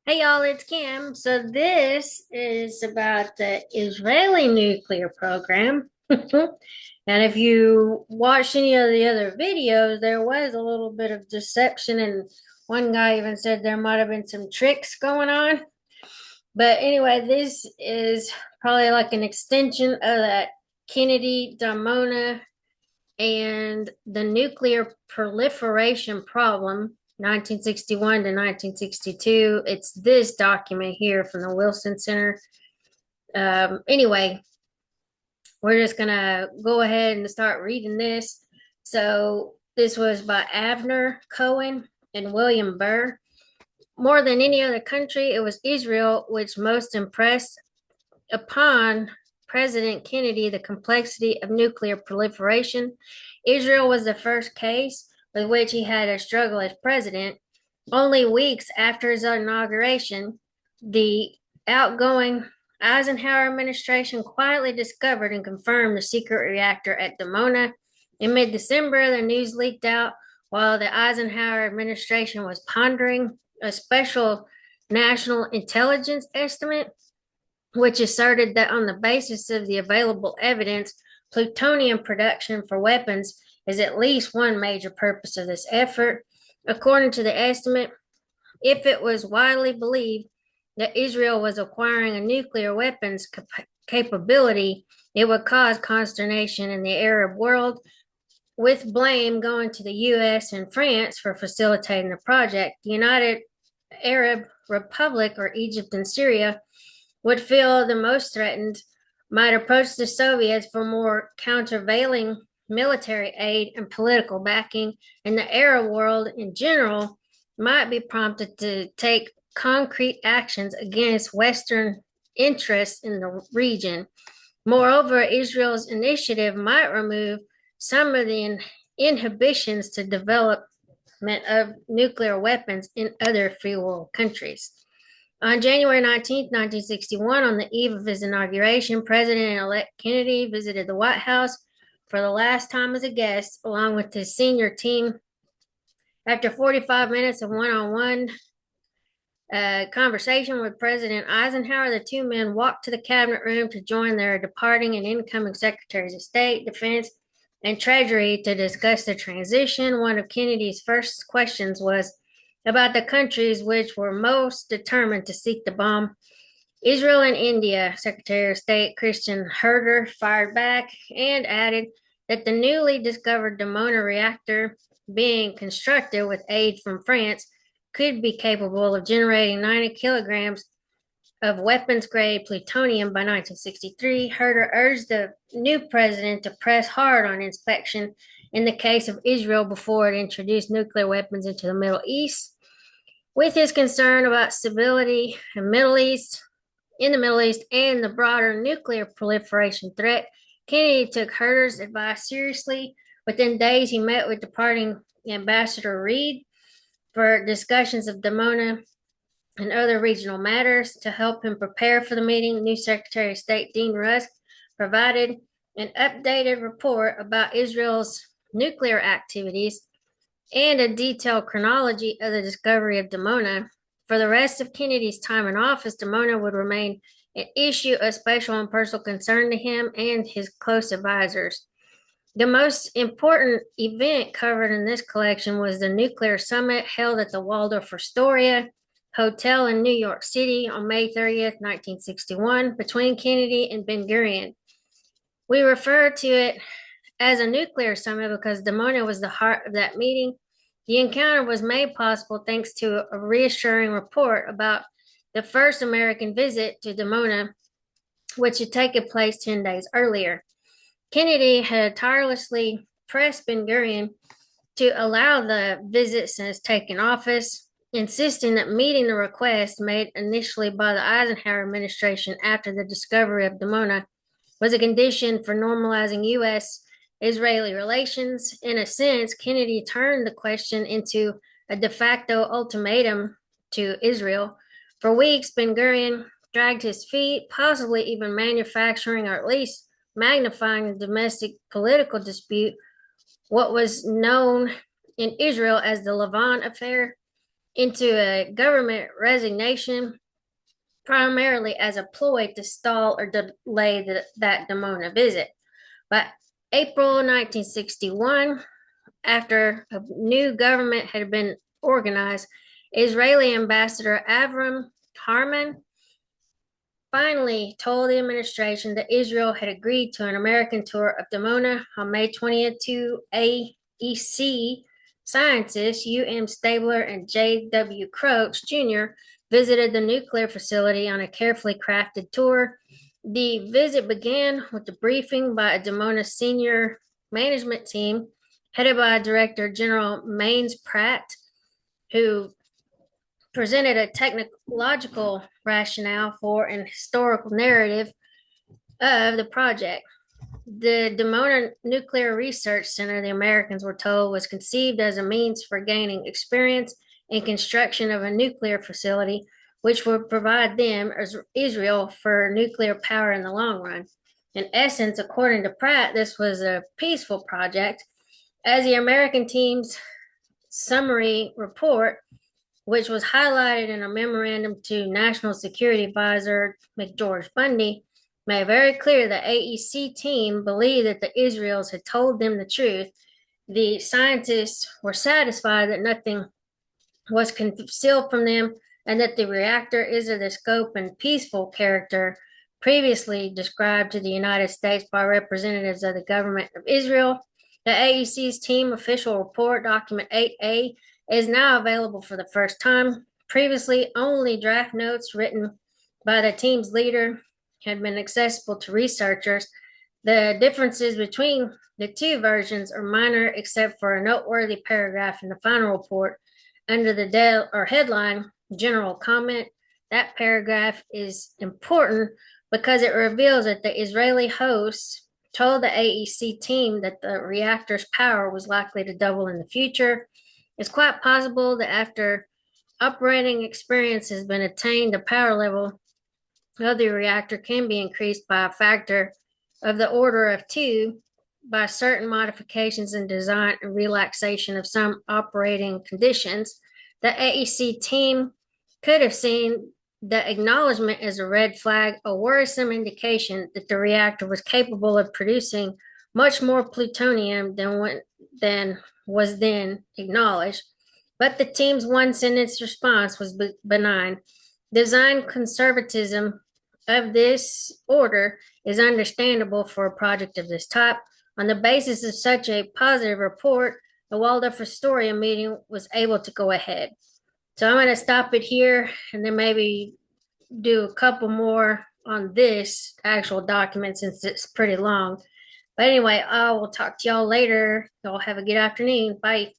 Hey y'all, it's Kim. So this is about the Israeli nuclear program. And if you watched any of the other videos, there was a little bit of deception, and one guy even said there might have been some tricks going on. But anyway, this is probably like an extension of that Kennedy, Damona, and the nuclear proliferation problem 1961 to 1962. It's this document here from the Wilson Center. Anyway, we're just going to go ahead and start reading this. So, this was by Abner Cohen and William Burr. More than any other country, it was Israel which most impressed upon President Kennedy the complexity of nuclear proliferation. Israel was the first case with which he had to struggle as president. Only weeks after his inauguration, the outgoing Eisenhower administration quietly discovered and confirmed the secret reactor at Dimona. In mid December, the news leaked out while the Eisenhower administration was pondering a special national intelligence estimate which asserted that on the basis of the available evidence, plutonium production for weapons is at least one major purpose of this effort. According to the estimate, if it was widely believed that Israel was acquiring a nuclear weapons capability, it would cause consternation in the Arab world, with blame going to the U.S. and France for facilitating the project. The United Arab Republic, or Egypt and Syria, would feel the most threatened, might approach the Soviets for more countervailing military aid and political backing, and the Arab world in general might be prompted to take concrete actions against Western interests in the region. Moreover, Israel's initiative might remove some of the inhibitions to development of nuclear weapons in other free world countries. On January 19, 1961, on the eve of his inauguration, President-elect Kennedy visited the White House for the last time as a guest, along with his senior team. After 45 minutes of one-on-one conversation with President Eisenhower, the two men walked to the cabinet room to join their departing and incoming Secretaries of State, Defense, and Treasury to discuss the transition. One of Kennedy's first questions was about the countries which were most determined to seek the bomb. Israel and India, Secretary of State Christian Herter fired back and added that the newly discovered Dimona reactor, being constructed with aid from France, could be capable of generating 90 kilograms of weapons-grade plutonium by 1963. Herter urged the new president to press hard on inspection in the case of Israel before it introduced nuclear weapons into the Middle East. With his concern about stability in the Middle East and the broader nuclear proliferation threat, Kennedy took Herter's advice seriously. Within days, he met with departing Ambassador Reed for discussions of Dimona and other regional matters. To help him prepare for the meeting, new Secretary of State Dean Rusk provided an updated report about Israel's nuclear activities and a detailed chronology of the discovery of Dimona. For the rest of Kennedy's time in office, Dimona would remain an issue of special and personal concern to him and his close advisors. The most important event covered in this collection was the nuclear summit held at the Waldorf Astoria Hotel in New York City on May 30th, 1961, between Kennedy and Ben-Gurion. We refer to it as a nuclear summit because Dimona was the heart of that meeting. The encounter was made possible thanks to a reassuring report about the first American visit to Dimona, which had taken place 10 days earlier. Kennedy had tirelessly pressed Ben-Gurion to allow the visit since taking office, insisting that meeting the request made initially by the Eisenhower administration after the discovery of Dimona was a condition for normalizing U.S. Israeli relations. In a sense, Kennedy turned the question into a de facto ultimatum to Israel. For weeks, Ben-Gurion dragged his feet, possibly even manufacturing or at least magnifying the domestic political dispute, what was known in Israel as the Levant affair. into a government resignation, primarily as a ploy to stall or delay that Dimona visit. By April 1961, after a new government had been organized, Israeli Ambassador Avram Harman finally told the administration that Israel had agreed to an American tour of Dimona on May 20th to AEC scientists U.M. Stabler and J.W. Croaks Jr. visited the nuclear facility on a carefully crafted tour. The visit began with a briefing by a Dimona senior management team headed by Director General Maines Pratt, who presented a technological rationale for an historical narrative of the project. The Dimona Nuclear Research Center, the Americans were told, was conceived as a means for gaining experience in construction of a nuclear facility, which would provide them, as Israel, for nuclear power in the long run. In essence, according to Pratt, this was a peaceful project, as the American team's summary report, which was highlighted in a memorandum to National Security Advisor McGeorge Bundy, made very clear the AEC team believed that the Israelis had told them the truth. The scientists were satisfied that nothing was concealed from them and that the reactor is of the scope and peaceful character previously described to the United States by representatives of the government of Israel. The AEC's team official report, document 8A, is now available for the first time. Previously, only draft notes written by the team's leader had been accessible to researchers. The differences between the two versions are minor, except for a noteworthy paragraph in the final report under the headline General Comment. That paragraph is important because it reveals that the Israeli hosts told the AEC team that the reactor's power was likely to double in the future. It's quite possible that after operating experience has been attained, the power level of the reactor can be increased by a factor of the order of 2 by certain modifications in design and relaxation of some operating conditions. The AEC team could have seen the acknowledgement as a red flag, a worrisome indication that the reactor was capable of producing much more plutonium than was then acknowledged. But the team's one sentence response was benign. Design conservatism of this order is understandable for a project of this type. On the basis of such a positive report, the Waldorf Astoria meeting was able to go ahead. So I'm going to stop it here and then maybe do a couple more on this actual document since it's pretty long. But anyway, I will talk to y'all later. Y'all have a good afternoon. Bye.